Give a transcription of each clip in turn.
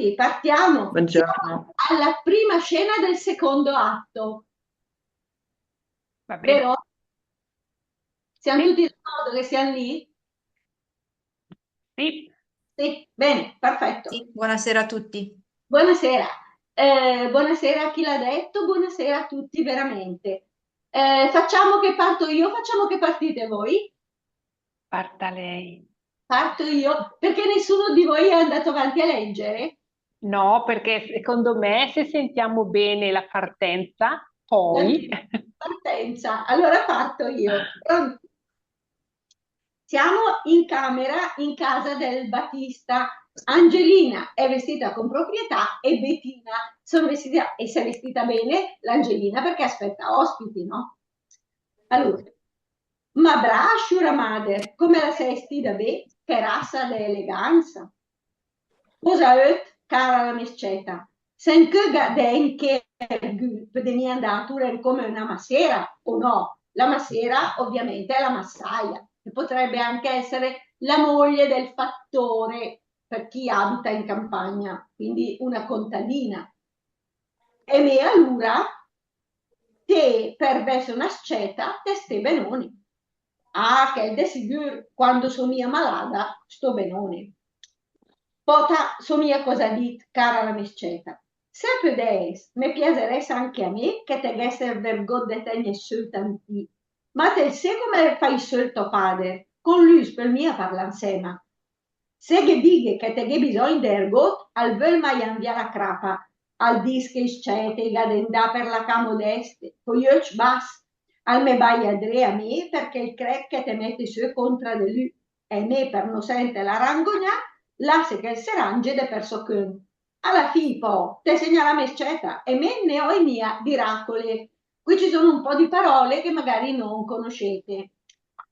avanti, partiamo. Siamo Buongiorno. alla prima scena del secondo atto, Va bene. vero? Siamo Sì, tutti d'accordo che siamo lì? sì. Sì, bene, perfetto. Sì, buonasera a tutti. Buonasera. Buonasera a chi l'ha detto, buonasera a tutti veramente. Facciamo che parto io, facciamo che partite voi. Parta lei. Parto io, perché nessuno di voi è andato avanti a leggere. No, perché secondo me se sentiamo bene la partenza, poi... Partenza. Allora parto io. Pronti? Siamo in camera, in casa del Battista. Angelina è vestita con proprietà e Bettina sono vestita, e si è vestita bene l'Angelina perché aspetta ospiti, no? Allora, ma brasciura madre, come la sei vestita bene? Che razza di eleganza. Cosa ut, cara la mesceta? Sen che den che per di mia andatura è come una massera o no? La massera ovviamente è la massaia, che potrebbe anche essere la moglie del fattore per chi abita in campagna, quindi una contadina. E me allora te per essere una sceta te stai benoni. Ah, che de sicuro quando sono mia malata sto benoni. Pota somiglia cosa dit, cara la mesceta. Se pudeis, me piaceresse anche a me che te gesser vergot de tegne soltanti. Ma te sai come fai il tuo padre? Con lui per mia parla insema. Se che dighe che te che bisogno d'ergot, al vel mai via la crapa, al dis che scete, gadendà per la camodeste, poi io bas, al me vai a dre a me perché il crec che te mette su contra di lui, e me per no sente la rangognà, l'asse che si range de perso che alla fine poi te segna la mesceta e me ne ho i mia di racole. Qui ci sono un po' di parole che magari non conoscete,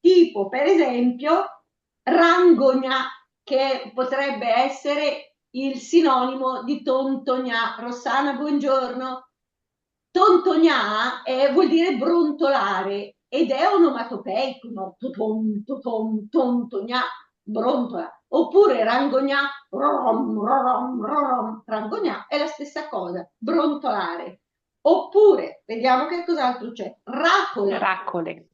tipo per esempio rangogna, che potrebbe essere il sinonimo di tontognà. Rossana, buongiorno. Tontognà vuol dire brontolare ed è onomatopeico, no? Totom, totom, tontognà, brontola. Oppure rangognà, rom, rom, rom, rangognà è la stessa cosa, brontolare. Oppure, vediamo che cos'altro c'è, racole, Racole.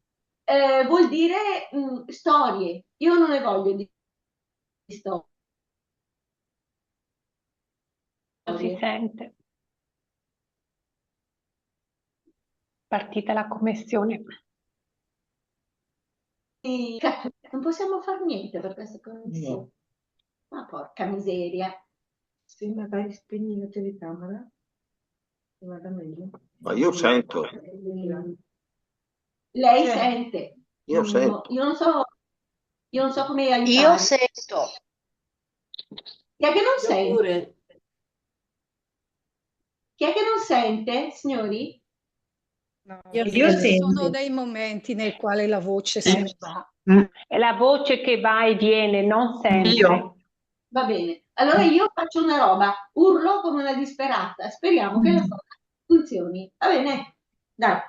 vuol dire storie. Io non ne voglio di storie. Non si sente. Partita la connessione. Non possiamo fare niente per questa connessione. No. Ma porca miseria. Sì, magari spegni la telecamera e vada meglio. Ma io sento, Lei C'è. sente. io No, sento. io non so come Io aiutare. sento. Chi è che non Io sente? pure. Chi è che non sente, signori? No, Io ci sento. sono dei momenti nei quali la voce se ne va. È la voce che va e viene, non sempre. Io. Va bene. Allora io faccio una roba, urlo come una disperata. Speriamo che la cosa funzioni. Va bene? Dai.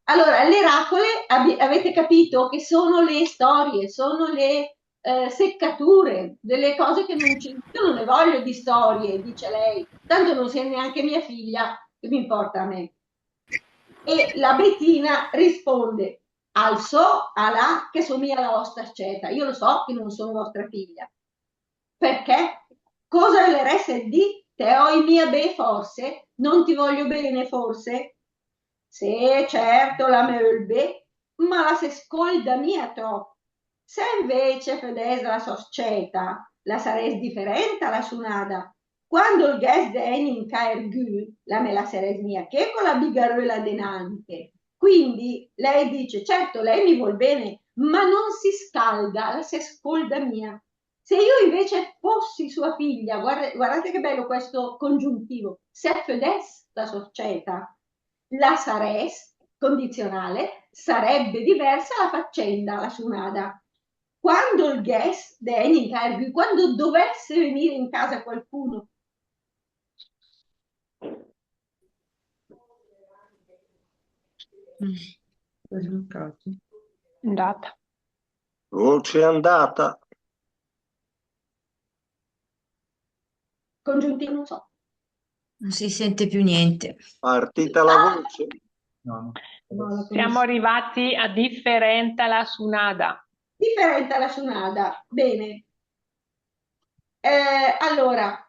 Allora, le racole avete capito che sono le storie, sono le seccature, delle cose che non ci... Io non ne voglio di storie, dice lei. Tanto non sei neanche mia figlia, che mi importa a me. E la Bettina risponde, al so, alla, che somiglia alla vostra sceta. Io lo so che non sono vostra figlia. Perché? Cosa le reste di? Te ho in mia be forse? Non ti voglio bene forse? Sì, certo, la melbe, ma la se scolda mia troppo. Se invece fedese la società, la sares differente la sunada. Quando il gas de enin caer gü, la me la sares mia che con la bigarola denante. Quindi lei dice, certo, lei mi vuol bene, ma non si scalda, la se scolda mia. Se io invece fossi sua figlia, guardate che bello questo congiuntivo, se fedes la società, la sares, condizionale, sarebbe diversa la faccenda, la sunada. Quando il guest degni incarichi, quando dovesse venire in casa qualcuno, Risultato. Andata. Voce andata. Congiuntivo non so. Non si sente più niente. Partita la voce. No, Siamo arrivati a differente la sunada. Differente alla sonada. Bene. Allora,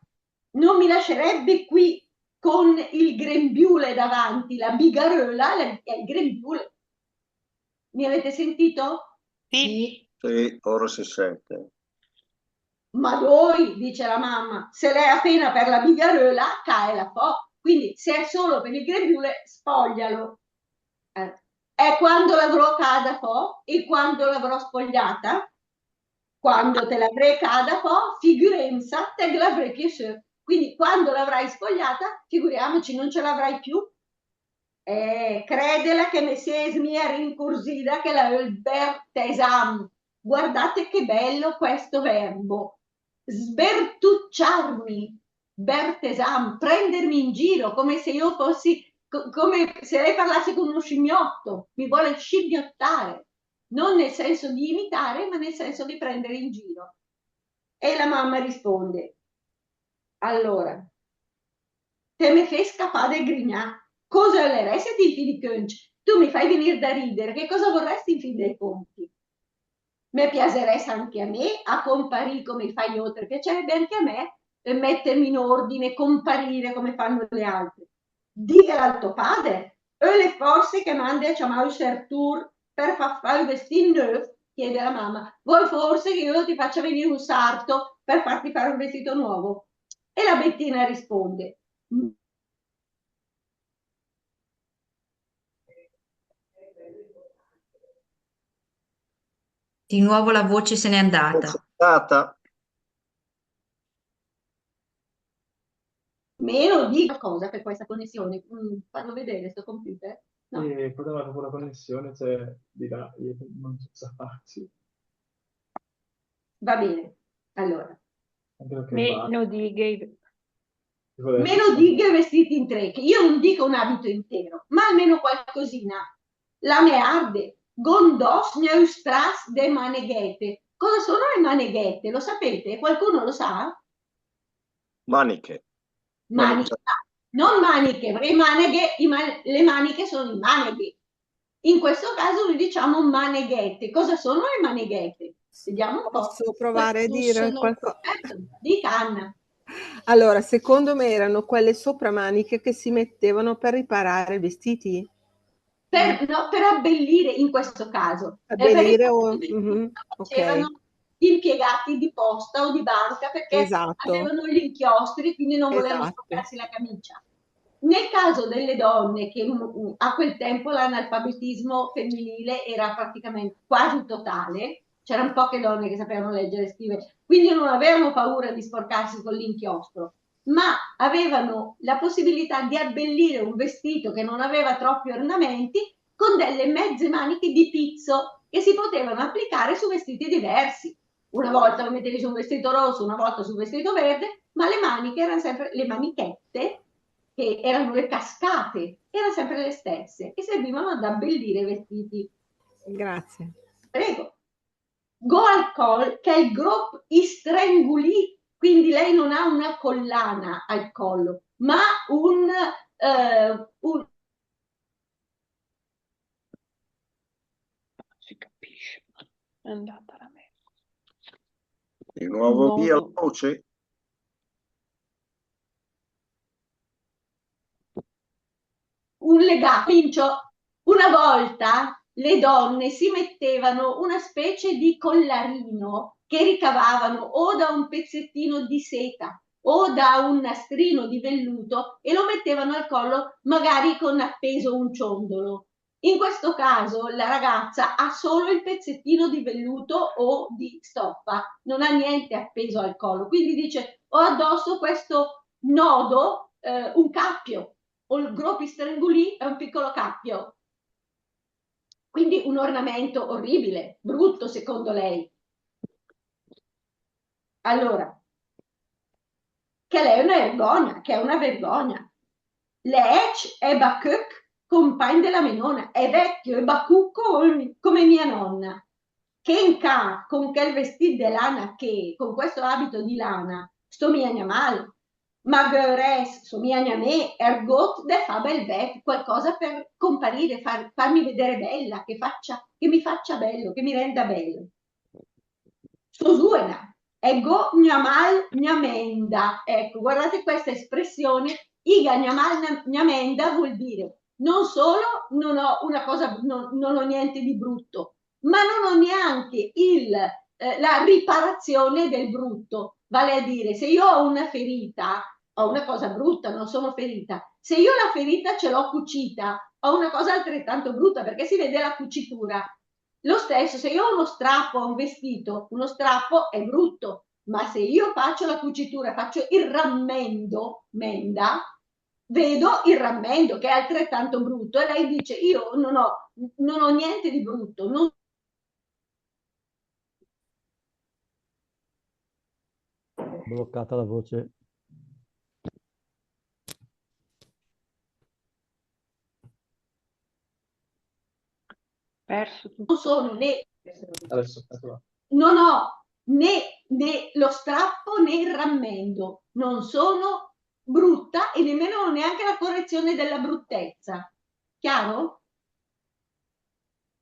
non mi lascerebbe qui con il grembiule davanti, la bigarola è il grembiule. Mi avete sentito? Sì, Sì, ora si sente. Ma voi, dice la mamma, se lei è appena per la bigarola, cae la fo. Quindi se è solo per il grembiule, spoglialo. E quando l'avrò cada fo e quando l'avrò spogliata? Quando te l'avrei cada fo, figurenza, te l'avrei piaciuto. Quindi quando l'avrai spogliata, figuriamoci, non ce l'avrai più. Credela che me si mia rincursita che la bertesam. Guardate che bello questo verbo. Sbertucciarmi, bertesam, prendermi in giro come se io fossi, come se lei parlasse con uno scimmiotto, mi vuole scimmiottare, non nel senso di imitare, ma nel senso di prendere in giro. E la mamma risponde, allora, te me fai scappare del grignà. Cosa vorresti in fin di conti? Tu mi fai venire da ridere, che cosa vorresti in fin dei conti? Mi piacerebbe anche a me a comparire come fai oltre, piacerebbe anche a me mettermi in ordine, comparire come fanno le altre. Dica al tuo padre, o le forze che manda a chiamare il Sertur per fare il vestito nuovo, chiede la mamma, vuoi forse che io ti faccia venire un sarto per farti fare un vestito nuovo? E la Bettina risponde, Di nuovo la voce se n'è andata. Stata. meno di qualcosa per questa connessione. Farlo vedere sto computer. No. E poi davanti con la connessione c'è di là, io non so cosa farci. Va bene. Allora, Anche perché meno dighe. meno dighe vestiti in tre, che io non dico un abito intero, ma almeno qualcosina. La mearde, gondos neustras de maneghete. Cosa sono le maneghette? Lo sapete? Qualcuno lo sa? Maniche. Maniche, non maniche, perché le maniche sono i maneghe. In questo caso noi diciamo maneghette. Cosa sono le maneghette? Vediamo un po'. Posso provare a dire qualcosa? Dica Anna. Allora, secondo me erano quelle sopramaniche che si mettevano per riparare i vestiti. Per abbellire in questo caso. Abbellire facevano gli impiegati di posta o di banca perché avevano gli inchiostri, quindi non volevano sporcarsi la camicia. Nel caso delle donne, che a quel tempo l'analfabetismo femminile era praticamente quasi totale, c'erano poche donne che sapevano leggere e scrivere, quindi non avevano paura di sporcarsi con l'inchiostro, ma avevano la possibilità di abbellire un vestito che non aveva troppi ornamenti con delle mezze maniche di pizzo che si potevano applicare su vestiti diversi. Una volta lo mettevi su un vestito rosso, una volta su un vestito verde, ma le maniche erano sempre le manichette, che erano le cascate, erano sempre le stesse e servivano ad abbellire i vestiti. Grazie. Prego. Go al col, che è il group istranguli, quindi lei non ha una collana al collo, ma un si capisce, è andata la me. Di nuovo via la voce. un legato. Una volta le donne si mettevano una specie di collarino che ricavavano o da un pezzettino di seta o da un nastrino di velluto e lo mettevano al collo magari con appeso un ciondolo. In questo caso la ragazza ha solo il pezzettino di velluto o di stoffa, non ha niente appeso al collo, quindi dice ho addosso questo nodo, un cappio, o il groppi strangolì è un piccolo cappio. Quindi un ornamento orribile, brutto secondo lei. Allora, che lei è una vergogna, che è una vergogna. Lech è Bacuc, compagno della menona, è vecchio e bacucco come mia nonna. Che in ca, con quel vestito di lana che, con questo abito di lana, sto mi animale. magheres, somiglia a me, ergot de fa bel vet, qualcosa per comparire, farmi vedere bella, che mi faccia bello, che mi renda bello. Sosuena, ego gnamal gnamenda. Ecco, guardate questa espressione, iga gnamal gnamenda vuol dire non solo non ho una cosa, non ho niente di brutto, ma non ho neanche la riparazione del brutto. Vale a dire, se io ho una ferita, ho una cosa brutta, non sono ferita. Se io la ferita ce l'ho cucita, ho una cosa altrettanto brutta perché si vede la cucitura. Lo stesso, se io ho uno strappo a un vestito, uno strappo è brutto, ma se io faccio la cucitura, faccio il rammendo, menda, vedo il rammendo che è altrettanto brutto e lei dice io non ho niente di brutto, non Bloccata la voce. Perso tutto. non sono né Adesso. non ho né lo strappo né il rammendo, non sono brutta e nemmeno ho neanche la correzione della bruttezza. Chiaro?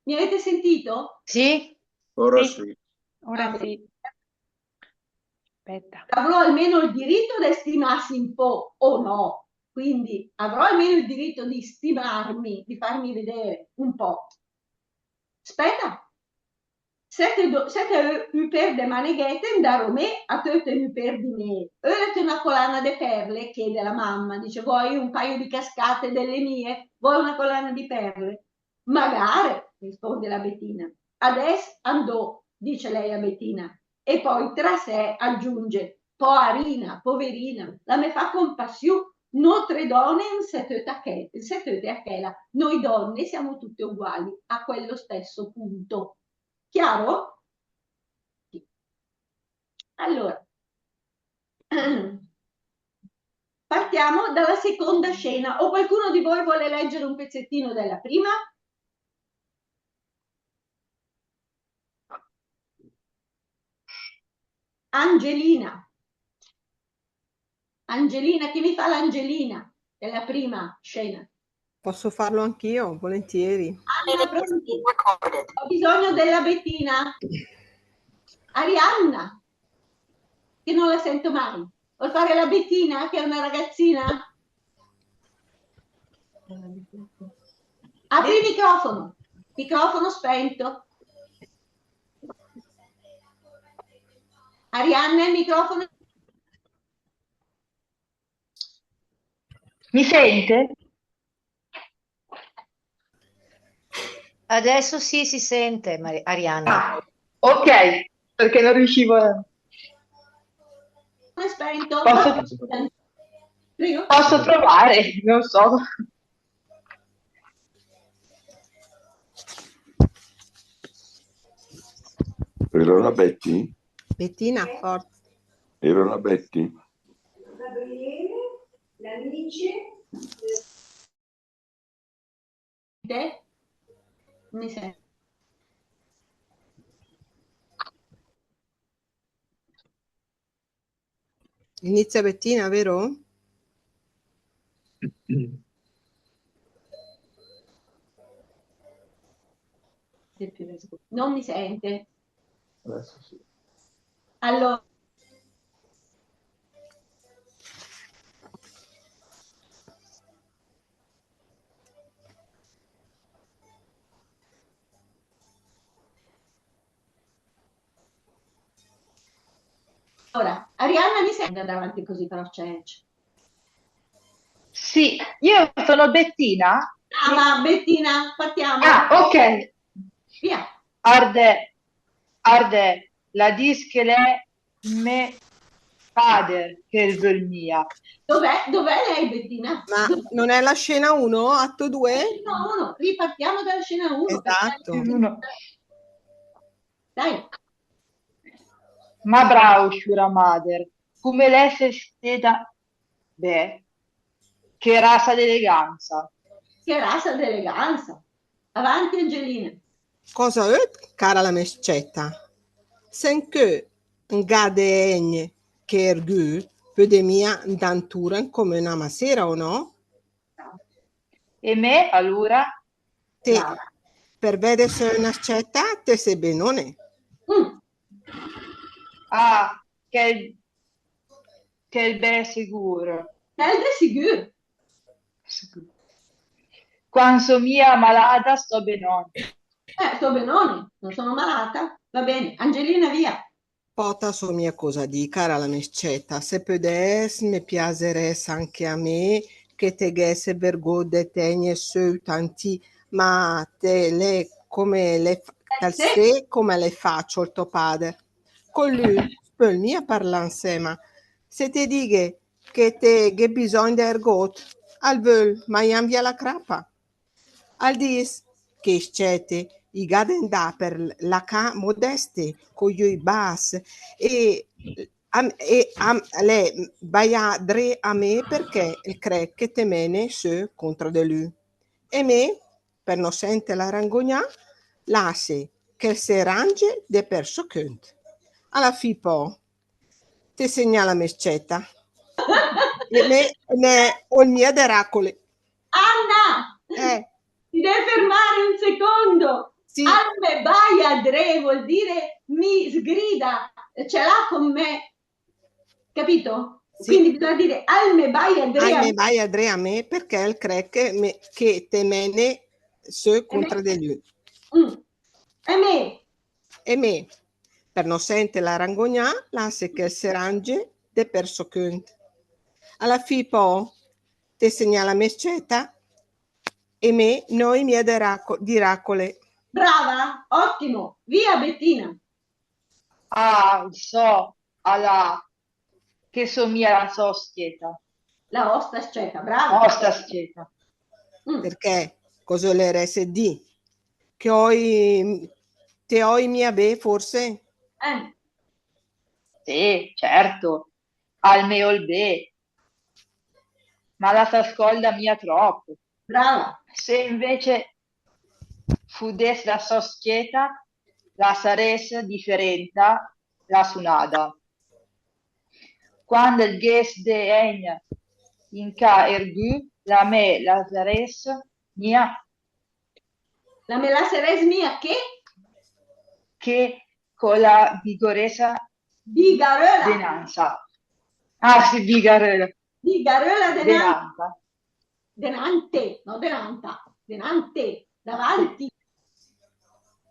Mi avete sentito? Sì? Ora Sì. sì. Ora sì. Aspetta. Avrò almeno il diritto di stimarsi un po' o no, quindi avrò almeno il diritto di stimarmi, di farmi vedere un po'. Aspetta. Sette per de manegheten da Romè a tutte per di me. Avete una collana di perle? Chiede la mamma. Dice, vuoi un paio di cascate delle mie? Vuoi una collana di perle? Magari, risponde la Bettina. Adesso andò, dice lei a Bettina. E poi tra sé aggiunge, poverina, la me fa compassione. Notre donne in setete a chela. Noi donne siamo tutte uguali a quello stesso punto. Chiaro? Allora, partiamo dalla seconda scena. O qualcuno di voi vuole leggere un pezzettino della prima? Angelina. Angelina, chi mi fa l'Angelina della prima scena? Posso farlo anch'io, volentieri. Anna, pronti? Ho bisogno della Bettina. Arianna, che non la sento mai. Vuol fare la Bettina, che è una ragazzina? Apri il microfono. Microfono spento. Arianna, il microfono. Mi sente? Adesso sì, si sente, Arianna. Ah, ok, perché non riuscivo a... È spento. Prego. Posso provare, non so. Era la Betty? Bettina, forza. Era la Betty? Gabriele, l'Alice. Mi sente? Inizia Bettina, vero? Non mi sente. Adesso sì. Allora, Arianna mi sente andare avanti così però c'è. Sì, io sono Bettina. Ah, ma Bettina, partiamo. Ah, ok. Via. Arde, la dischele me fader per vermia. Dov'è lei, Bettina? Ma non è la scena 1, atto 2? No, ripartiamo dalla scena 1. Esatto. Dai. Ma bravo, Shura Mader, come lei sei stata, beh, che razza d'eleganza. Che razza d'eleganza. Avanti, Angelina. Cosa è, cara la mescetta? Sen che gade egne che ergu, Pödemia danturen come una masera o no? E me, allora, Te, Brava. per vedere se è una scetta, te sei benone. Mm. che il bel sicuro. Elde sicuro. Quando mia malata sto benone. Sto benone, non sono malata. Va bene. Angelina, via. Pota so mia cosa di cara la mescetta, se podes mi piaceres anche a me che te gesse vergode tegne tanti, ma te le come le tal Sì. se come le faccio il tuo padre. Con lui, spöl mia parla insieme. Se ti dighe che te che bisogno di ergot, al völ, ma iam via la crapa. Al dis che scete i gaden da per la ca modeste con i bas e le baia dre a me perché il crec che te mene su contro di lui. E me, per non sente la rangogna, lasce che se range de perso cunt. Alla fi po, te segnala mescetta. E me ne ho il mio deracole. Anna! Ti devi fermare un secondo. Sì. Alme baia dre vuol dire mi sgrida, ce l'ha con me. Capito? Sì. Quindi bisogna dire alme baia dre. Alme vai a dre a me perché il crec che te mene su contro di lui. E me. E me, per non sente la rangogna, lascia che se range de perso cunt. Alla fi po, te segnala mescetta e me noi mia diracole. Brava, ottimo. Via Bettina. So, alla, che so mia la so schieta. La osta sceta, brava. Osta schieta. Perché cosa le RSD? Che te ho mia be forse? Sì, certo, al mio il be, ma la s'ascolta mia troppo. Brava. Se invece fudes la so schieta, la sares differente la sunada. Quando il ges de egn in ca ergu, la me la sares mia La me la seres mia che con la vigorosa Bigarola. denanza. Ah sì, Bigarola. Bigarola Denanza. Denante, no denanta. Denante, davanti.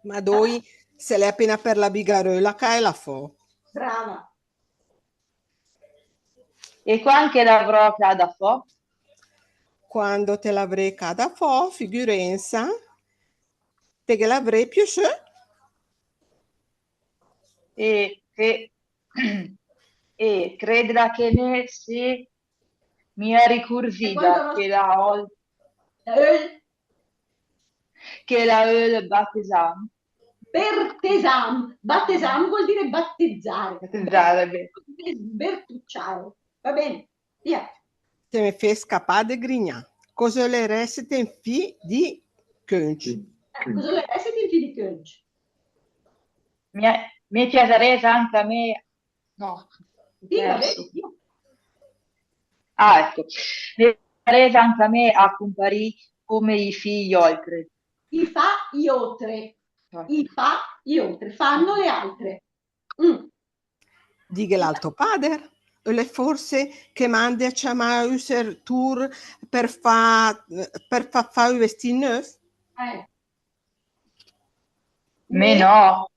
Ma doi se l'è appena per la bigarola che la fo. Brava. E qua anche l'avrò da fo? Quando te l'avrei cada fo, figurenza, te che l'avrei più su. E credila che ne si mia ricursita che la il battesam. Battesam vuol dire battezzare. Battezzare, beh. Sbertucciare. Va bene, via. Te mi fai scappare de grigna. Cosa le reste in fi di cunci? Cosa le reste in fi di cunci? Mi piacerebbe anche a me. No. Sì, va bene. Ah, ecco. Mi piacerebbe anche a me a comparire come i figli oltre. I fa iotre. I fa iotre. Fanno le altre. Diga l'altro padre. Le forse che mandi a chiamare user tour per fa i vestiti nuovi? Me no.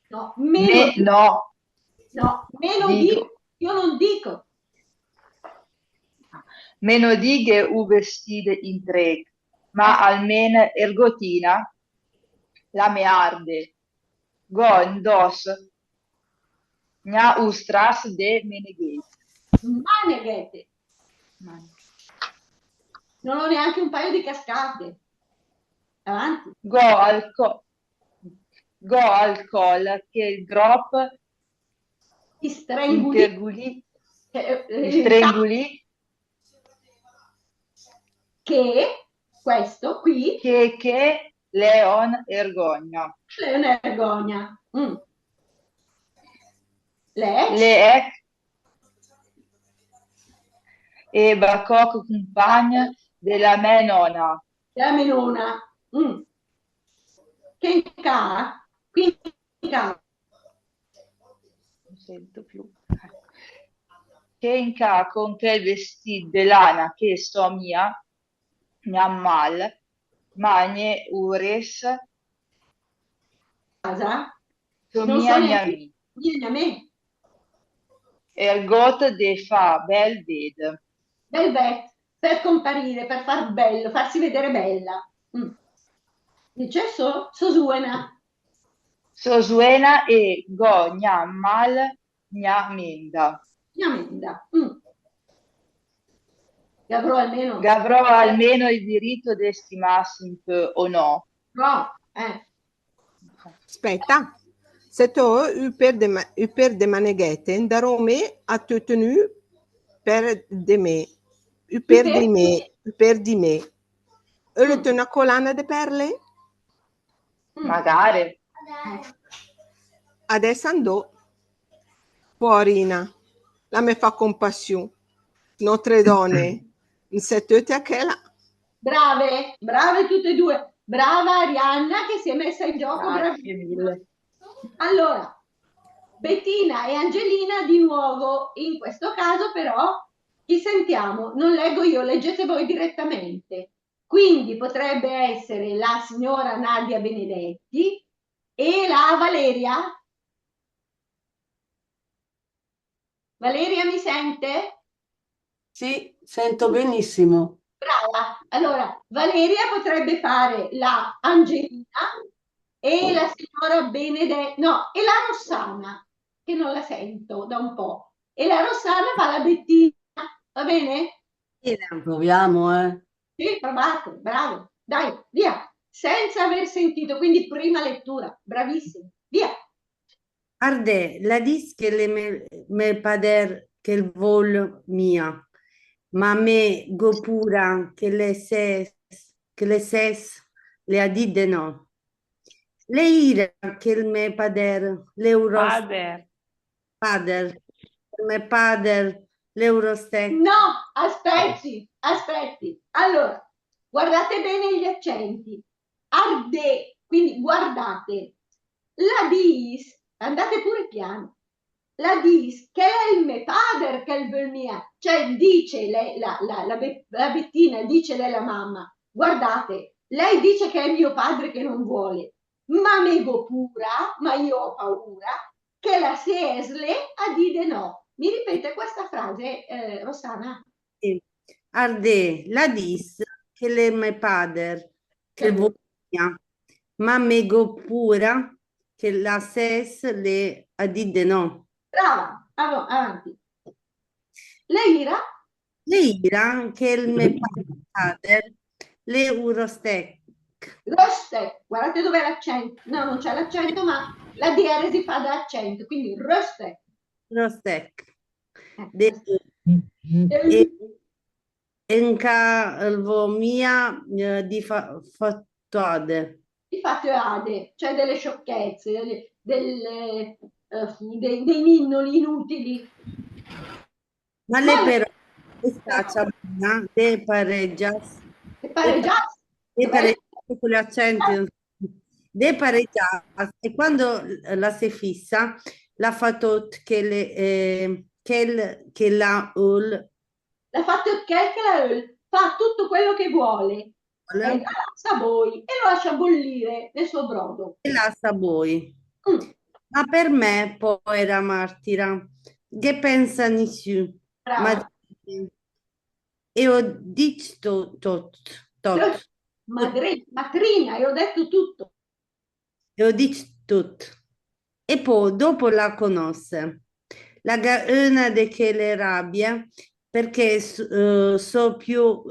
No, me no. No, me lo dico. Io non dico. Me no dighe u vestite in tre, ma almeno ergotina la me arde. Go indos gna ustras de meneghete. Maneghete. Non ho neanche un paio di cascate. Avanti. Go al col che il drop stranguli. Stranguli. Che questo qui. Che Leon Ergogna. Leon Ergogna. Le e Baccoc compagne della mia nonna. La menona. Mm. Che ca? Quindi ca. Non sento più. Che in ca con quel vestito di lana che sto mia mal, magne ures, Casa? so Non so mia neanche mi. vieni a me. E il got de fa bel ved. Bel vet, per comparire, per far bello, farsi vedere bella. Mm. Dice Sosuena. So suena e go gna mal gna menda. Amenda. Mm. Che avrò almeno. Avrò almeno il diritto di estimarsi un po' o no? No, Aspetta. C'est u per de maneghette da Rome a te tenu per de me. U per di me. E le una collana de perle? Magari. Adesso andò. Poverina, la me fa compassione. Notre donne, non siete a che la... Brave, brave tutte e due. Brava Arianna che si è messa in gioco. Grazie mille. Allora, Bettina e Angelina di nuovo. In questo caso però chi sentiamo? Non leggo io, leggete voi direttamente. Quindi potrebbe essere la signora Nadia Benedetti e la Valeria. Valeria mi sente? Sì, sento benissimo. Brava. Allora, Valeria potrebbe fare la Angelina e la signora Benedetti, no, e la Rossana, che non la sento da un po'. E la Rossana fa la Bettina, va bene? Proviamo, eh. Sì, provate, bravo. Dai, via. Senza aver sentito, quindi prima lettura. Bravissimo. Via. Arde, la dis che me pader che il vol mia, ma me gopura che le ses le adide no. Le ira che il me pader, l'euro pader, il me pader, l'eurostec. No, aspetti. Allora, guardate bene gli accenti. Arde, quindi guardate. La dis, andate pure piano. La dis che è il mio padre che è il mio, cioè dice lei, la Bettina dice della mamma, guardate, lei dice che è mio padre che non vuole, ma nego pura, ma io ho paura, che la Sesle a dire no. Mi ripete questa frase, Rossana? Sì. Arde, la dis che le me pader che vol mia, ma me gopura che la ses le adide no. Brava, avanti. Lei ira? Le ira che il me pader le urostec. Röste, guardate dov'è l'accento. No, non c'è l'accento, ma la DR si fa da accento, quindi röste. Rostec. E- Enca mia di fattuade. Di fatto ade, cioè delle sciocchezze, dei ninnoli inutili. Ma le però staccia de pareggias. E pareggiasse. De pareggias con gli accenti. De pareggias e quando la si fissa la fa tot che le che la L'ha fatto il che fa tutto quello che vuole. E la lascia a voi e lo lascia bollire nel suo brodo. e la sa voi. Mm. Ma per me poi era martira. Che pensa nessuno? Brava. E ho detto tot. Matrina, io ho detto tutto. E ho detto tutto. E poi dopo la conosce. La una di che le rabbia perché so più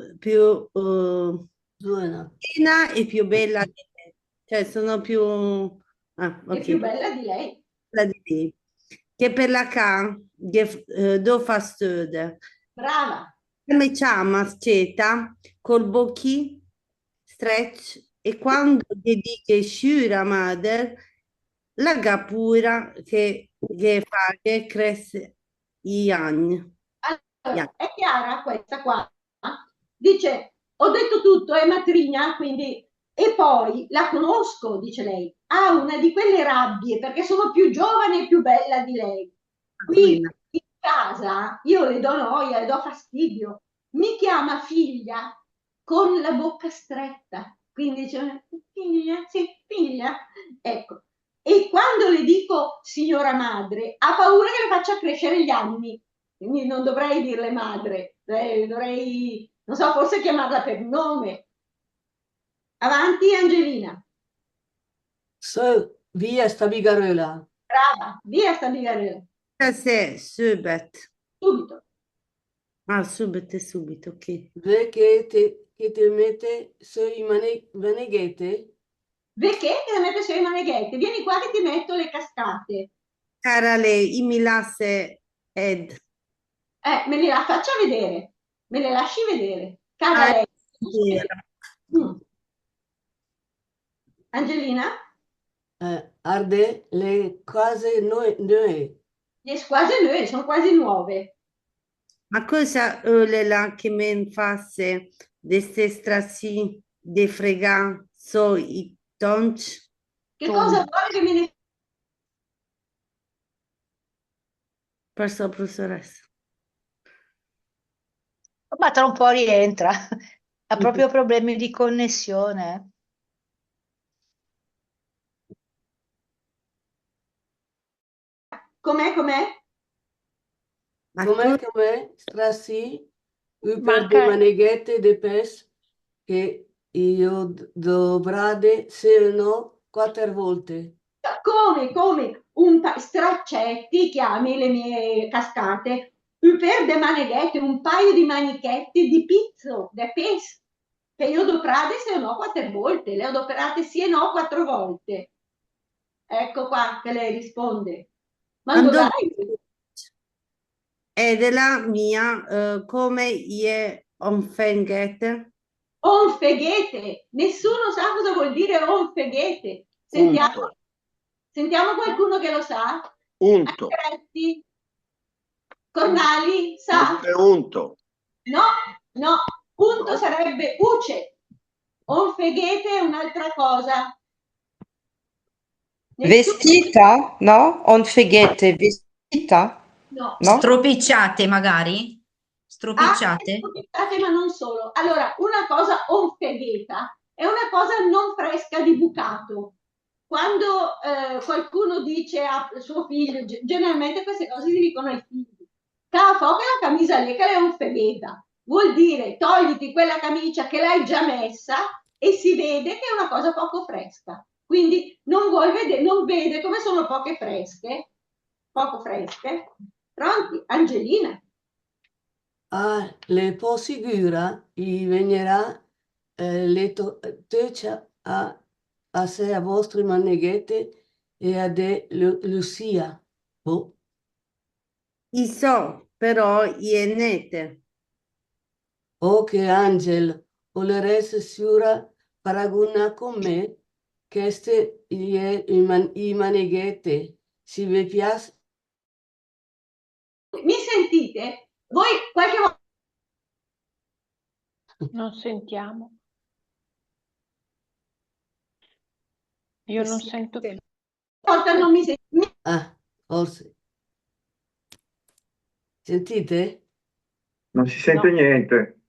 fina e più bella di me. Cioè sono più... Ah, È ok. più bella di lei. Bella di lei. Che per la che do fastidio. Brava. Mi chiama sceta col bocchi stretch e quando gli dice sciura madre la gapura che fa che cresce gli anni. Ja. È chiara questa qua? Dice, ho detto tutto, è matrigna, quindi... E poi la conosco, dice lei, ha una di quelle rabbie perché sono più giovane e più bella di lei. Qui Marina. in casa io le do noia, le do fastidio. Mi chiama figlia con la bocca stretta. Quindi dice, figlia, sì, figlia. Ecco. E quando le dico signora madre, ha paura che le faccia crescere gli anni. Quindi non dovrei dirle madre, dovrei, non so, forse chiamarla per nome. Avanti, Angelina. So, via sta bigarella. Brava, via sta bigarella. Se, subet. Subito. Ah, subet è subito, ok. Ve che te mette sui maneghette? Perché ti mette sui maneghette? Vieni qua che ti metto le cascate. Cara lei, mi lasse ed. Me le la faccia vedere. Me le lasci vedere. Cara Ah, lei. vero. Angelina? Arde le cose noi. Quasi noi, sono quasi nuove. Ma cosa le là che men fasse de ste strassi de frega so i tonch? Che cosa vuole che me ne... Perso la professoressa. Ma tra un po' rientra. Ha proprio problemi di connessione. Com'è? Ma Com'è? Strassi? Per Manca- de maneghette de pes che io dovrade se no 4 volte. Come straccetti, chiami le mie cascate, per de maneghette, un paio di manichetti di pizzo, de pes, che io doprate se no 4 volte, le ho adoperate sì e no 4 volte. Ecco qua che lei risponde. Mando Andò- dai. è della mia come ie onfenghete. Onfeghete, nessuno sa cosa vuol dire onfeghete. Unto. Sentiamo qualcuno che lo sa? Unto. Andretti? Cornali? Sa? Unto. No, punto sarebbe uce. Onfeghete è un'altra cosa. Vestita? No? Onfeghete, vestita? No. No? Stropicciate magari? Stropicciate? Stropicciate, ma non solo. Allora, una cosa onfegheta è una cosa non fresca di bucato. Quando qualcuno dice a suo figlio, generalmente queste cose si dicono ai figli, cafo che la camisa lì che è onfegheta, vuol dire togliti quella camicia che l'hai già messa e si vede che è una cosa poco fresca. Quindi non vede come sono poco fresche. Pronti? Angelina? Le po sicura i venirà le teccia a se a vostre maneghette e a de Lucia. Boh. I so, però ienete. O che Angel o le reste sicura paragona con me che ste i maneghette si vi piace. Mi sentite? Voi qualche volta Non sentiamo. Io non sento più. non mi sentite? Ah, forse. Sentite? Non si sente niente.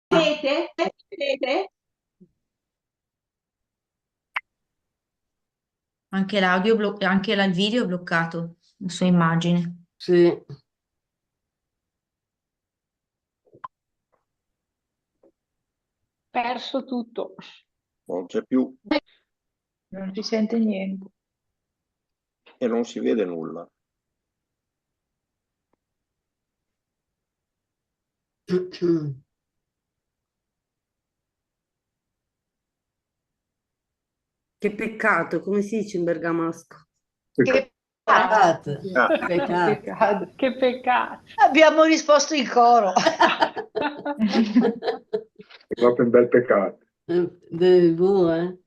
Vedete? Anche l'audio, anche il video è bloccato, la sua immagine. Sì. Perso tutto. Non c'è più Non si sente niente. e non si vede nulla. Che peccato, come si dice in bergamasco? Che Peccato. Ah. Peccato. Che peccato. Abbiamo risposto in coro. È proprio un bel peccato. Del buo,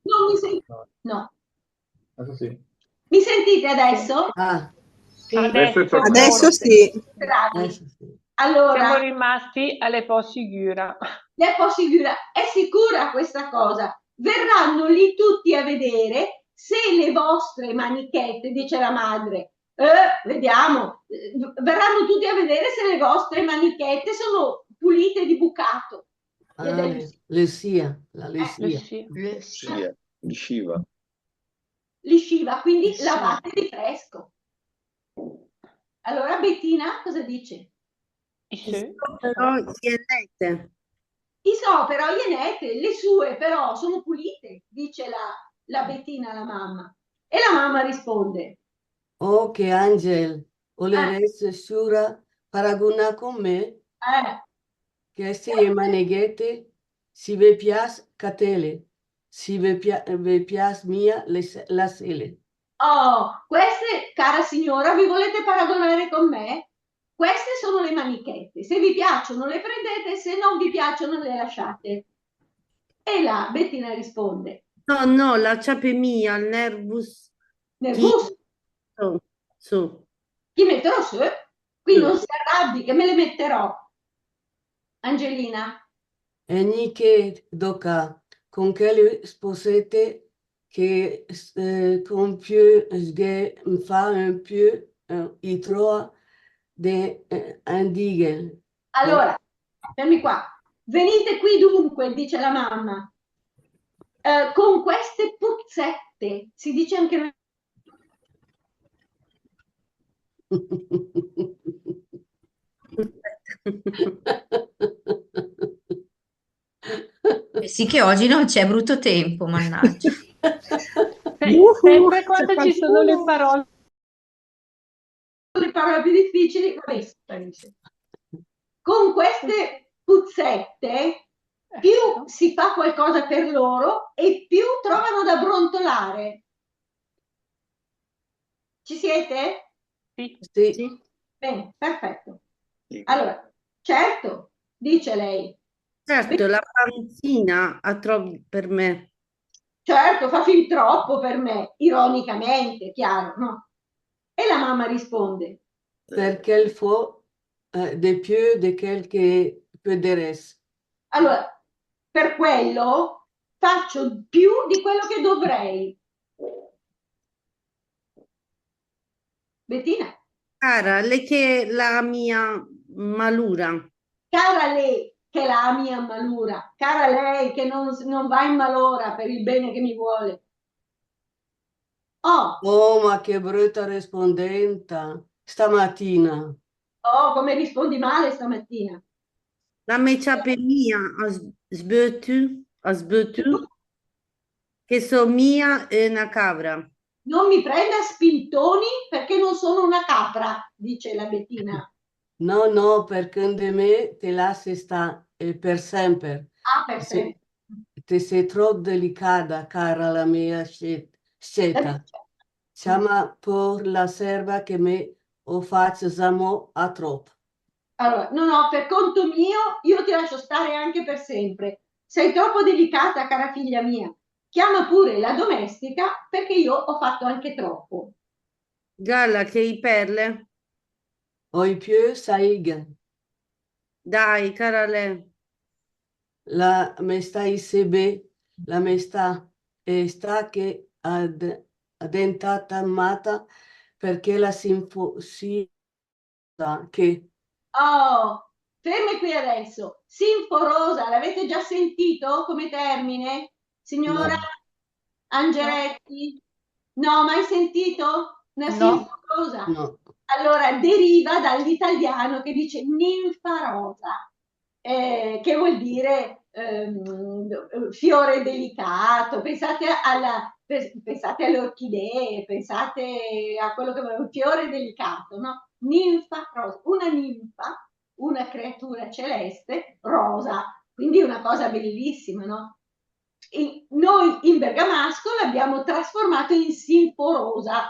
Non mi sentite? No, No. adesso sì. Mi sentite adesso? Ah, Adesso è Adesso tornato. Adesso forse. sì. Bravi. adesso sì. Siamo Allora, rimasti alle Possigura. è possibile, è sicura questa cosa? Verranno lì tutti a vedere se le vostre manichette, dice la madre, vediamo, verranno tutti a vedere se le vostre manichette sono pulite di bucato. Ah, lessia, la lessia. Sì. Sì, Shiva. Lisciva, quindi Sì. lavate di fresco. Allora Bettina cosa dice? Sì. Però ienete. I so, però Ienete, le sue però sono pulite, dice la Bettina alla mamma. E la mamma risponde, Oh, che Angel, voleresti sciura paragona con me, che se maneghete, si ve piace catele, si ve piace mia la sele. oh, queste, cara signora, vi volete paragonare con me? Queste sono le manichette, se vi piacciono le prendete, se non vi piacciono le lasciate. E la Bettina risponde, No, no, la ciape mia, il nervus. nervoso, Su. ti metterò su, qui non si arrabbi che me le metterò. Angelina? E che doca, con quelle sposette che con più fa un più i troa de andighe. Allora, fermi qua. Venite qui dunque, dice la mamma, con queste puzzette, si dice anche... Sì che oggi non c'è brutto tempo, mannaggia. Sempre quando ci sono le parole più difficili, vabbè, sparisce. Con queste puzzette più si fa qualcosa per loro e più trovano da brontolare. Ci siete? Sì. Bene, perfetto. Allora, certo, dice lei. Certo, la panzina ha troppo per me. Certo, fa fin troppo per me, ironicamente, chiaro, no? E la mamma risponde, Perché il faut de più de quel che puderes. allora, per quello faccio più di quello che dovrei. Bettina? Cara, lei che la mia malura. Cara lei che la mia malura, cara lei che non va in malora per il bene che mi vuole. Oh, ma che brutta rispondenta stamattina. Oh, come rispondi male stamattina. La mia ciape mia ha sbötu, che so mia è una cabra. Non mi prenda spintoni perché non sono una capra, dice la Bettina. No, perché de me te lasci sta per sempre. Ah, per sempre. Te sei troppo delicata, cara la mia scelta. Chiama per la serva che me o faccio samo a troppo. Allora, no, per conto mio, io ti lascio stare anche per sempre. Sei troppo delicata, cara figlia mia. Chiama pure la domestica perché io ho fatto anche troppo. Galla, che i perle? Oi più saiga. Dai, cara lei. La mesta ICB, la mesta sta che addentata amata perché la sinfonia che Oh, fermi qui adesso. Sinforosa, l'avete già sentito come termine? Signora Angeretti? No, mai sentito? Una sinforosa? No. Allora, deriva dall'italiano che dice ninfa rosa, che vuol dire fiore delicato. Pensate alle orchidee, pensate a quello che è un fiore delicato, no? Ninfa rosa, una ninfa, una creatura celeste rosa, quindi una cosa bellissima, no? E noi in bergamasco l'abbiamo trasformato in sinforosa,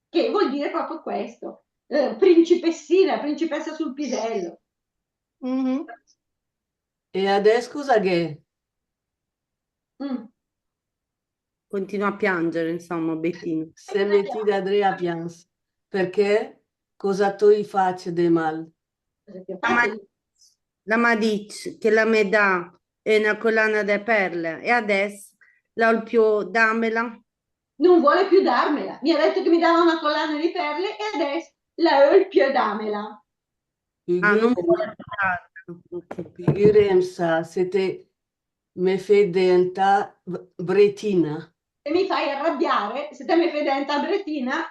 che vuol dire proprio questo, principessina, principessa sul pisello. E adesso cosa che? continua a piangere, insomma, Bettina. Se metti da Andrea pians, perché cosa tu gli faccio di mal? La mi dice che la mi dà una collana di perle e adesso la più dammela. Non vuole più darmela. Mi ha detto che mi dava una collana di perle e adesso la ho più damela. Ah, non vuole darmela. Figurem se te me fai diventare bretina. Se mi fai arrabbiare, se te mi fai diventare bretina,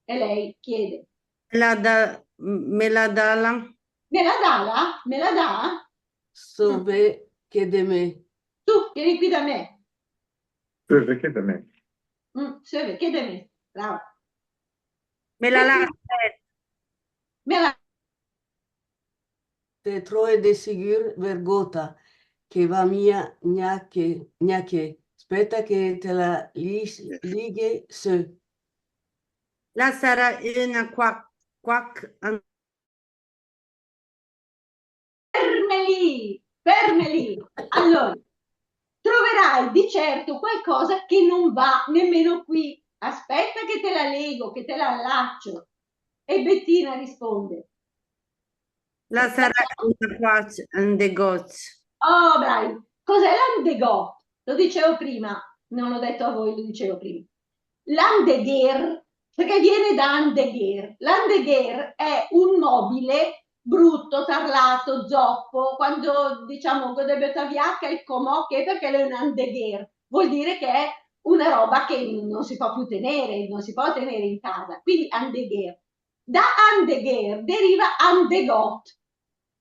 e lei chiede. Me la dà la? Me la dà là? Me la dà? Sove chiede me. Tu, vieni qui da me. Perché da me? Sove, chiede me. Bravo. Me la lascia. Me la Te troie de sigur vergota che va mia gnacche. Aspetta che te la lighe su. La sarà una quack. ferme lì. Allora, troverai di certo qualcosa che non va nemmeno qui. Aspetta che te la lego, che te la allaccio. E Bettina risponde. La sarà una quack and the goats. Oh, bravi. Cos'è l'andegot? Lo dicevo prima, non l'ho detto a voi, lo dicevo prima. L'andegher, perché viene da andegher. L'andegher è un mobile brutto, tarlato, zoppo, quando diciamo godebe taviacca il comò che perché è un andegher, vuol dire che è una roba che non si può più tenere, non si può tenere in casa, quindi andegher. Da andegher deriva andegot,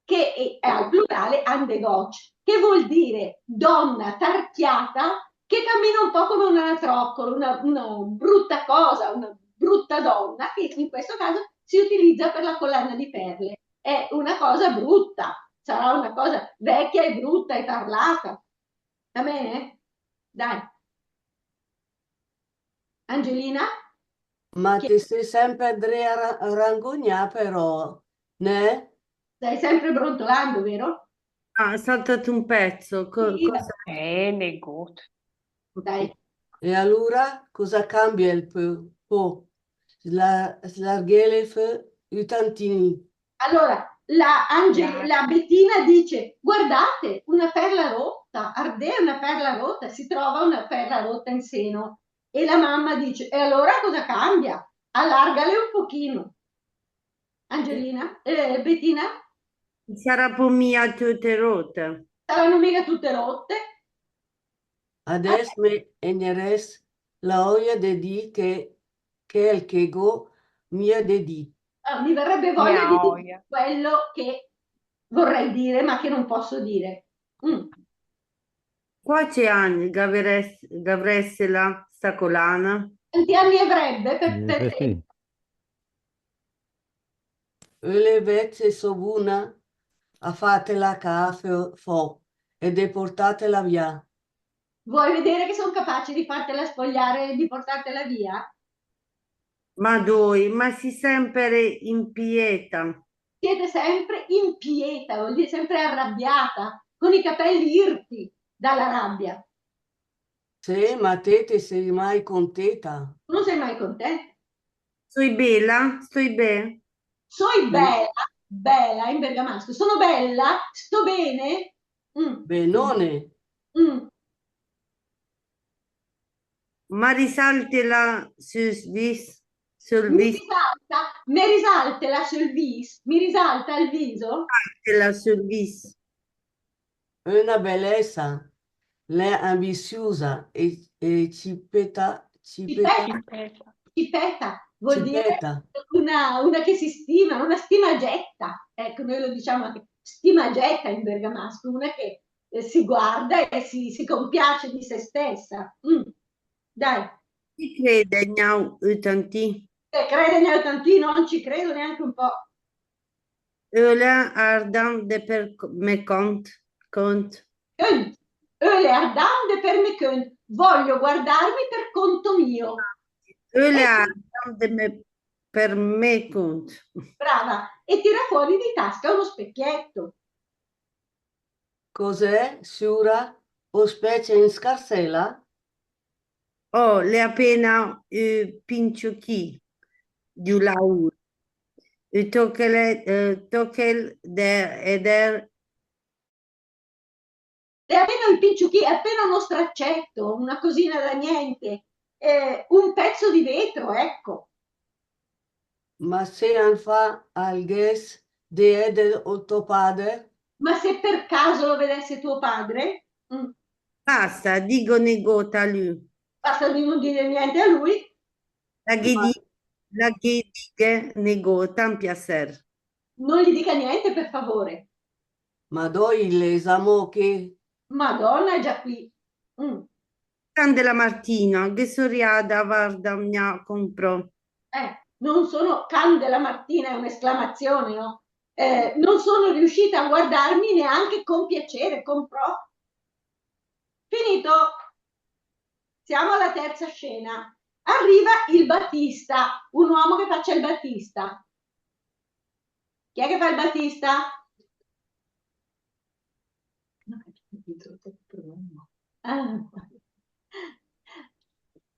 che è al plurale andegoc, che vuol dire donna tarchiata che cammina un po' come un anatroccolo, una brutta cosa, una brutta donna, che in questo caso si utilizza per la collana di perle. È una cosa brutta, sarà una cosa vecchia e brutta e tarlata. Va bene? Dai. Angelina? Ma ti sei sempre Andrea Rangogna però, ne? Stai sempre brontolando, vero? Ah, è saltato un pezzo. Bene, good. Dai. E allora cosa cambia il po'? Slargelef utantini. Allora, la Bettina dice, guardate, una perla rotta, Ardea è una perla rotta, si trova una perla rotta in seno. E la mamma dice, e allora cosa cambia? Allargale un pochino. Angelina? Bettina? Sarà poi mia tutte rotte. Saranno mica tutte rotte? Adesso mi egneres la oia de di che è il che go mia de di. Mi verrebbe voglia di dire quello che vorrei dire, ma che non posso dire. Qua c'è anni Gavressela sta colana. Quanti anni avrebbe per te? Le vezze sovuna a fatela caffè fo e deportatela via. Vuoi vedere che sono capace di fartela spogliare e di portartela via? Ma doi, ma si sempre impieta. Siete sempre impieta, vuol dire sempre arrabbiata, con i capelli irti dalla rabbia. Sì, ma te sei mai contenta? Non sei mai contenta? Soi bella? Stoi bene? Soi bella in bergamasco. Sono bella? Sto bene? Benone. Ma risaltela sul viso. Mi risaltela sul viso? Mi risalta il viso? Risaltela sul viso. Una bellezza, lei è ambiziosa e cipeta. Cipeta vuol dire una che si stima, una stimagetta. Ecco, noi lo diciamo anche stimagetta in bergamasco, una che si guarda e si compiace di se stessa. Dai. Chi crede gnau utanti? Crede nel tantino, non ci credo neanche un po'. Öle ardam de per me cont. Öle ardam de per me cont. Voglio guardarmi per conto mio. Öle ardam de per me cont. Brava. E tira fuori di tasca uno specchietto. Cos'è, Sciura? O specie in scarsella? Oh, le appena pinchuki di laur. Tokel der eder È appena il pinciucchi, è appena uno straccetto, una cosina da niente, un pezzo di vetro, ecco. Ma se fa al ges de eder o tuo padre? Ma se per caso lo vedesse tuo padre, basta, dico negota lui. basta di non dire niente a lui. La che dice negota un piacere. Non gli dica niente, per favore. Ma doi l'esamo che... Madonna, è già qui. Della Martina, che soriada, guarda, mi comprò. Non sono can della mattina, è un'esclamazione, no? Non sono riuscita a guardarmi neanche con piacere, comprò. Finito. Siamo alla terza scena. Arriva il Battista, un uomo che faccia il Battista. Chi è che fa il Battista?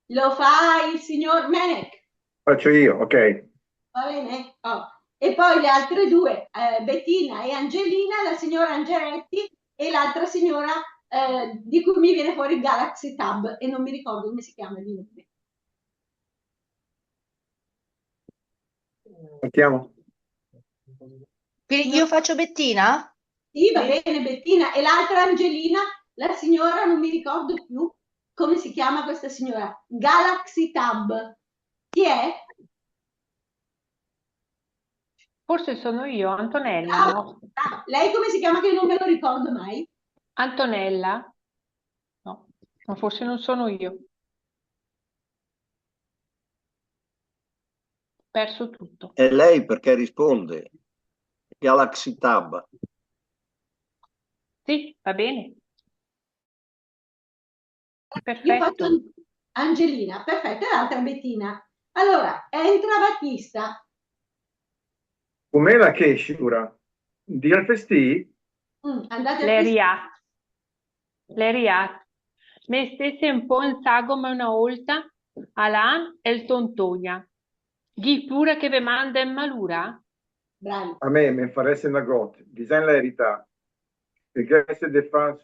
Lo fa il signor Menek. Faccio io, ok. Va bene? Oh. E poi le altre due, Bettina e Angelina, la signora Angeretti e l'altra signora di cui mi viene fuori il Galaxy Tab e non mi ricordo come si chiama di nome. Sentiamo. Quindi io faccio Bettina? Sì, va bene, Bettina. E l'altra Angelina, la signora, non mi ricordo più come si chiama questa signora. Galaxy Tab. Chi è? Forse sono io, Antonella, no? Lei come si chiama che non me lo ricordo mai? Antonella? No, ma forse non sono io. Ho perso tutto. È lei perché risponde. Galaxy Tab. Sì, va bene. Io Perfetto. faccio Angelina, perfetto, e l'altra Bettina. Allora, entra Battista. Com'era che Shura? Di al festì? Andate a Leriat. Me stesse un po' in sago ma una volta Alan e il Tontonia. Di pure che ve manda in malura? Bravi. A me faresse una got. Disegna la verità. Perché se de fa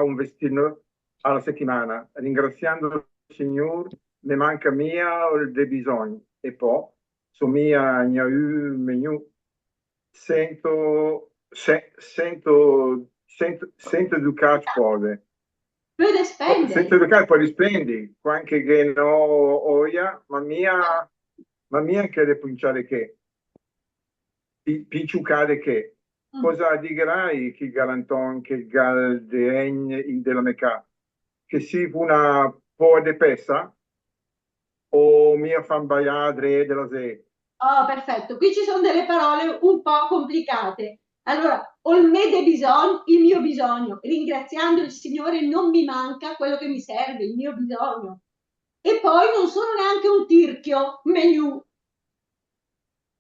un vestito alla settimana, ringraziando il Signore, ne manca mia o de bisogni. E poi, su mia ne ho eu menu, sento educato pode. Puoi spendere. Sento educato poi spendi, anche che no oia, ma mia che deve punciare che. Picciucare che. Cosa dirai che galanton, che galdegne della meca? Che si una po' de pesa? O mia fan baiadre della se? Oh, perfetto. Qui ci sono delle parole un po' complicate. Allora, ho il me de bisogno, il mio bisogno. Ringraziando il Signore non mi manca quello che mi serve, il mio bisogno. E poi non sono neanche un tirchio, menu.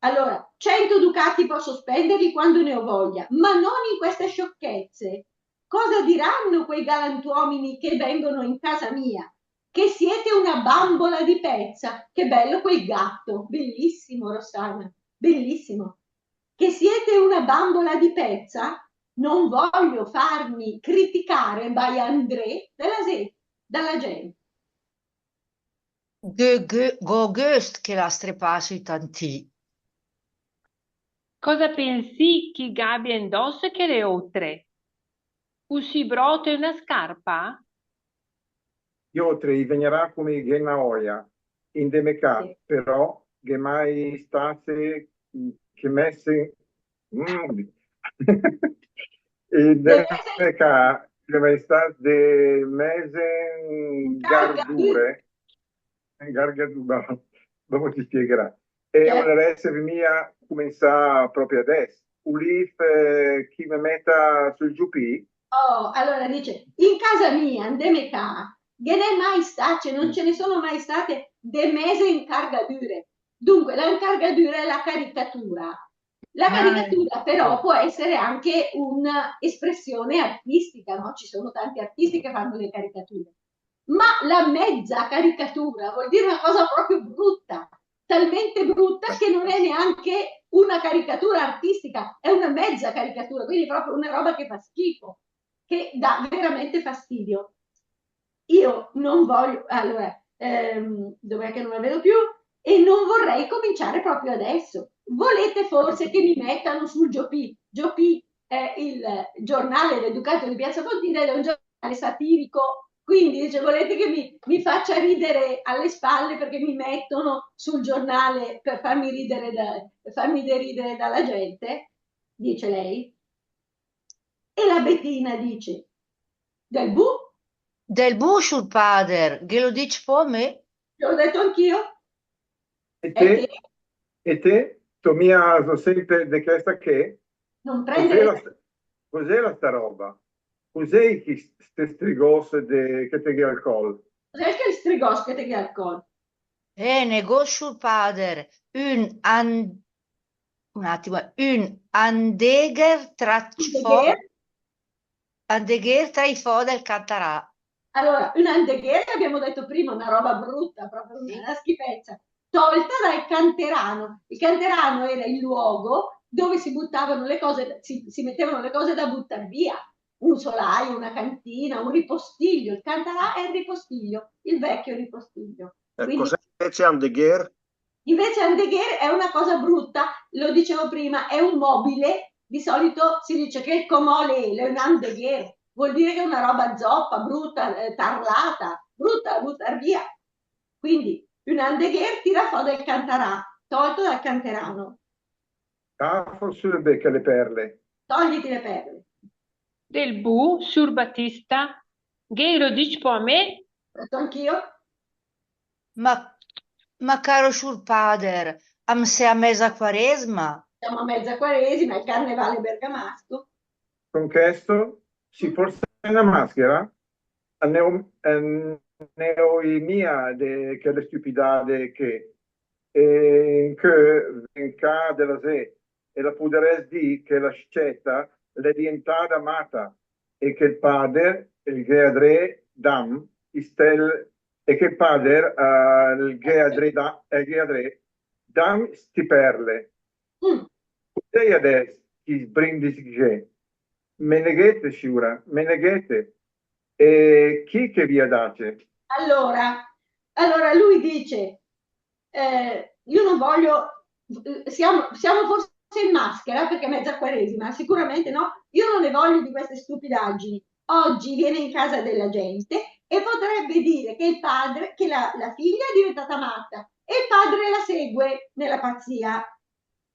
Allora, 100 ducati posso spenderli quando ne ho voglia, ma non in queste sciocchezze. Cosa diranno quei galantuomini che vengono in casa mia? Che siete una bambola di pezza. Che bello quel gatto, bellissimo Rossana, bellissimo. Che siete una bambola di pezza? Non voglio farmi criticare by André dalla gente. Go gust che la strepa sui tanti. Cosa pensi che gabbia indosso che le oltre? Un cibroto e una scarpa? Io tre vegnerà come gena oia, in demeca, però che mai state che messe in demeca che mai state mese gargadure, dopo ti spiegherà. E una essere mia come sa proprio adesso. Ulif chi mi metta sul giupì. Oh, allora dice, in casa mia, de metà, che ne è mai state, non ce ne sono mai state de mese in cargadure. Dunque, la incargadura è la caricatura. La caricatura però può essere anche un'espressione artistica, no? Ci sono tanti artisti che fanno le caricature. ma la mezza caricatura vuol dire una cosa proprio brutta, talmente brutta che non è neanche una caricatura artistica, è una mezza caricatura, quindi proprio una roba che fa schifo, che dà veramente fastidio. Io non voglio, allora, dov'è che non la vedo più? E non vorrei cominciare proprio adesso. Volete forse che mi mettano sul Giopì? Giopì è il giornale d'Educato di Piazza Pontina ed è un giornale satirico, quindi dice, volete che mi faccia ridere alle spalle perché mi mettono sul giornale per farmi deridere dalla gente? Dice lei. E la Bettina dice, del bu? Del bu, Schulpader, glielo dici po' a me? L'ho detto anch'io. E te, Tomia, ho sempre chiesto che non prendere... cos'era sta roba? Cos'è queste strigose che te alcol? Cos'è che strigos che te alcol? Nego, Schulpader, un Andeger Traifò del Cantarà. Allora, un Andeger, abbiamo detto prima, una roba brutta, proprio una schifezza, tolta dal Canterano. Il Canterano era il luogo dove si buttavano le cose, si mettevano le cose da buttare via. Un solaio, una cantina, un ripostiglio. Il Cantarà è il ripostiglio, il vecchio ripostiglio. Quindi, cos'è invece Andeguer? Invece Andeguer è una cosa brutta, lo dicevo prima, è un mobile, di solito si dice che il comole è un Andeguer, vuol dire che è una roba zoppa, brutta, tarlata, brutta da buttare via. Quindi un Andeguer tira fuori del Cantarà, tolto dal Canterano. Cafo sulle becche le perle. Togliti le perle. Del bu, sur Battista, che lo dici po' a me? L'ho detto anch'io. Ma caro Schulpader, sei a mezza quaresma? Siamo a mezza quaresima, il carnevale bergamasco. Con questo si forse una maschera neoimia che le stupidate che venca della se e la puderes di che la scetta è diventata amata e che il padre il Geadre Dam istel e che il padre il Geadre Dam sti perle. Lei adesso chi sbrindis che Meneghete, Sciura, Meneghete. E chi che vi dace? Allora lui dice, io non voglio, siamo forse in maschera perché è mezza quaresima, sicuramente no, io non ne voglio di queste stupidaggini. Oggi viene in casa della gente e potrebbe dire che il padre, che la figlia è diventata matta e il padre la segue nella pazzia.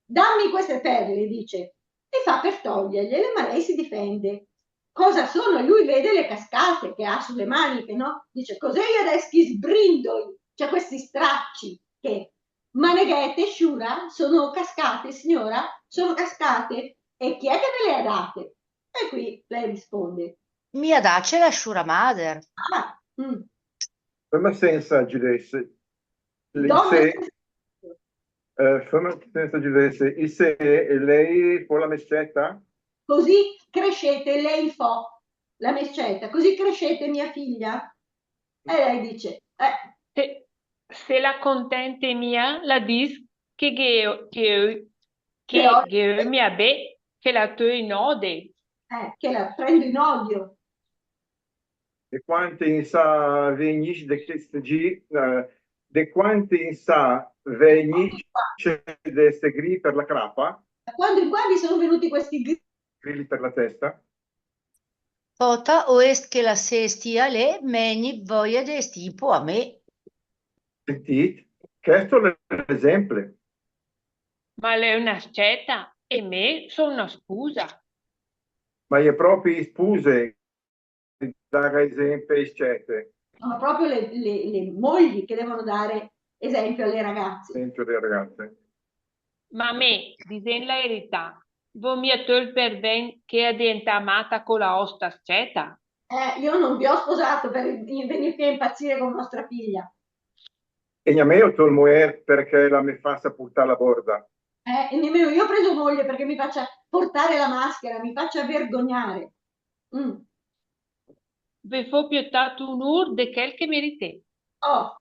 Dammi queste perle, dice, e fa per togliergliele, ma lei si difende. Cosa sono? E lui vede le cascate che ha sulle maniche, no? Dice, cos'è io adesso chi sbrindoli? C'è questi stracci che Maneghete, Sciura, sono cascate, signora? Sono cascate? E chi è che me le ha date? E qui lei risponde. Mia dace la Sciura Mader. Come senza giudesse? Senza giudesse, il se e lei può la mescetta? Così crescete, lei fo la mescetta, così crescete mia figlia? E lei dice, Se la contente mia, la dis che mi abbè, che la tu in ode. Che la prendo in odio. E quanti in sa vegnici de queste de quanti in sa vegnici de ste gri per la crapa? Quando in qua vi sono venuti questi grilli per la testa? Tota o est che la se stia le meni voglia de stipo a me. Sentite? Questo è l'esempio. Ma lei è una sceta e me sono una scusa. Ma è proprio spuse dare esempio e scete. Sono proprio le mogli che devono dare esempio alle ragazze. Esempio alle ragazze. Ma a me, dicendo la verità, voi mi avete per ben che è diventata amata con la osta sceta? Io non vi ho sposato per venirti a impazzire con vostra figlia. E nemmeno il mujer perché la mi fa portare la borda. E nemmeno io ho preso moglie perché mi faccia portare la maschera, mi faccia vergognare. vi faut peut-être un jour de quelque mérité. Oh,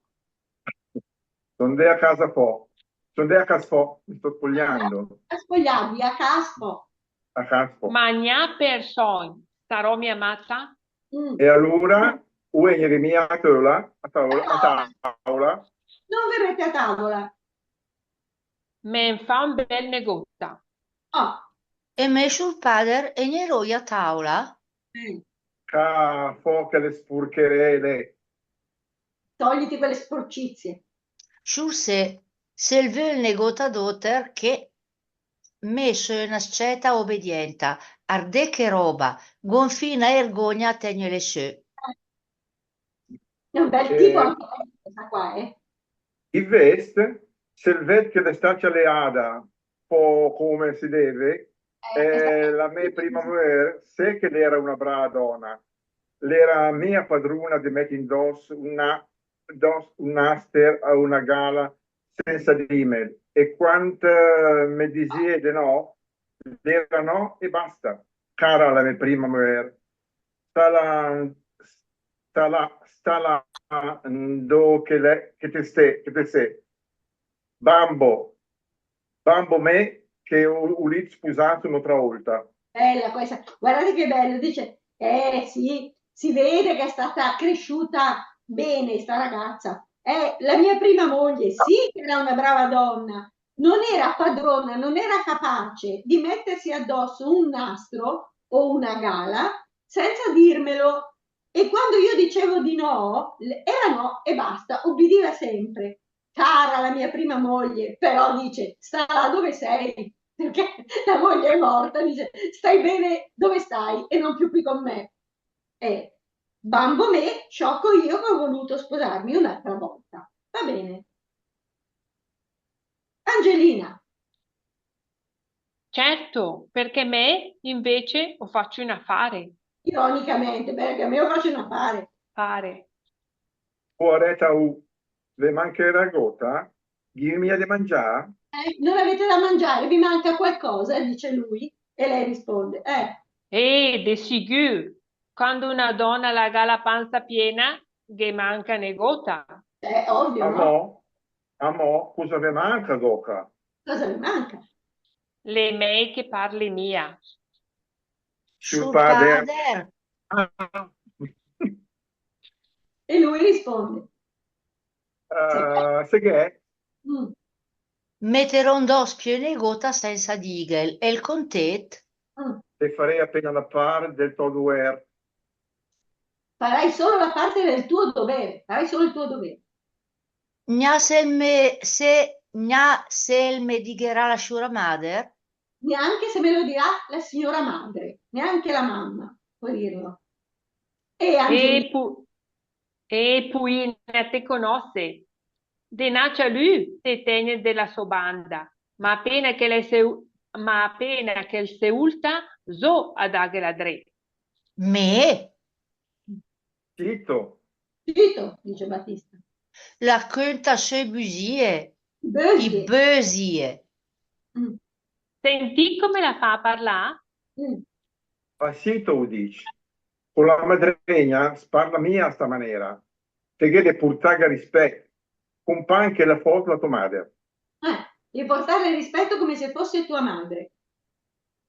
Sondè a casa fo. Sondè a casa fo. Mi sto spogliando. a spogliarvi a casco. A casa fo. Ma gna person sarò mia amata? E allora, ue Jeremia a tavola, a tavola, Non verrete a tavola. Men fa un bel negozio. Oh, E me sul padre e ne roi a tavola? ca fo che le spurcherele. togliti quelle sporcizie. Sur se il veut il negota doter che me sono sceta obbedienta, arde che roba, gonfina e ergogna tegne le sue. È un bel tipo anche questa qua, Il vest, se il vet che le sta leada, po' come si deve, la mia prima mujer, se che era una brava donna, l'era mia padrona di mettere indosso un aster a una gala senza email. E quando mi diceva di no, era no e basta. Cara la mia prima mujer, sta là, do che te sei. Bambo me che ho lì sposato un'altra volta. Bella questa. Guardate che bello. Dice, sì, si vede che è stata cresciuta bene sta ragazza. La mia prima moglie, sì che era una brava donna, non era padrona, non era capace di mettersi addosso un nastro o una gala senza dirmelo. E quando io dicevo di no, era no e basta, obbediva sempre. Cara la mia prima moglie, però dice, sta là dove sei, perché la moglie è morta, dice, stai bene dove stai e non più qui con me. Bambo me, sciocco io che ho voluto sposarmi un'altra volta. Va bene. Angelina. Certo, perché me invece lo faccio un affare. Ironicamente, perché a me lo faccio un affare. Fare. Cuoretta le mancherà gota? Dimmi da mangiare? Non avete da mangiare, vi manca qualcosa, dice lui, e lei risponde, de sicuro, quando una donna la la panza piena, che manca ne gota. Ovvio, no? Amo, cosa vi manca, Goca? Cosa vi manca? Le mei che parli mia. Sul padre. E lui risponde. Se che? Metterò un doppio in gota senza digel e il contet. Te farei appena la parte del tuo dovere. Farai solo la parte del tuo dovere, farai solo il tuo dovere. Gna se il me digherà la sciura madre? Neanche se me lo dirà la signora madre, neanche la mamma, può dirlo. E poi te conosce. De nacia lui te tiene della sua banda, ma appena che il seulta, zo ad agela dre. Me? Zitto, dice Battista. La conta sue bugie. I bösie. Senti come la fa a parlare? Passito dici. Con la madregna parla mia a sta maniera. Te che portare rispetto. Compa anche la foto la tua madre. Di portare rispetto come se fosse tua madre.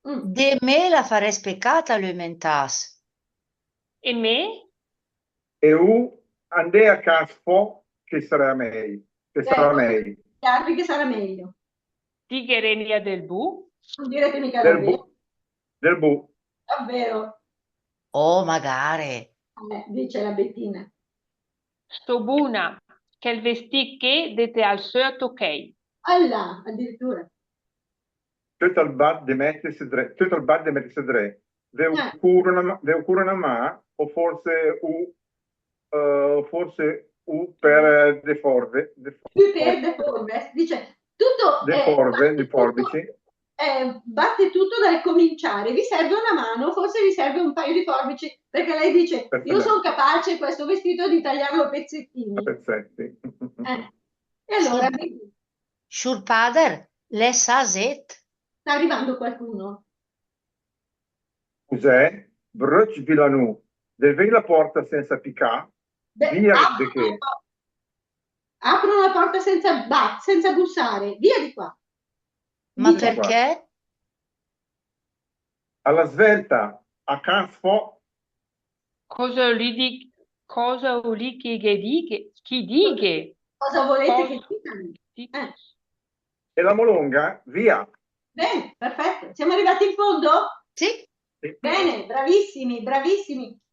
De me la farei speccata lui mentas. E me? E andai a casfo che sarà meglio. Che sarà meglio. Che sarà meglio. Tigherenia del bu? Non direte mica davvero. Del bu. Davvero. Oh, magari. Dice la Bettina. Sto buona, che il vestì che dete al suo ok. Allah, addirittura. Tutto il bad di mettersi dre. Devo curare una ma o forse per deforve. Più per deforve. Dice tutto. Deforve, di forbici. Batte tutto dal cominciare. Vi serve una mano, forse vi serve un paio di forbici, perché lei dice io sono capace questo vestito di tagliarlo a pezzettini. Pezzetti. E allora Sul padre, le saset. sta arrivando qualcuno. Cos'è? Bruch Villanou. Del la porta senza piccà, via de che. Aprono la porta senza bussare, via di qua. Ma Via. perché? Alla svelta, a caso, Cosa li che dighe? Chi dighe? Cosa volete Cosa- che dicano? e la molonga, via. Bene, perfetto. Siamo arrivati in fondo? Sì. Bene, bravissimi, bravissimi.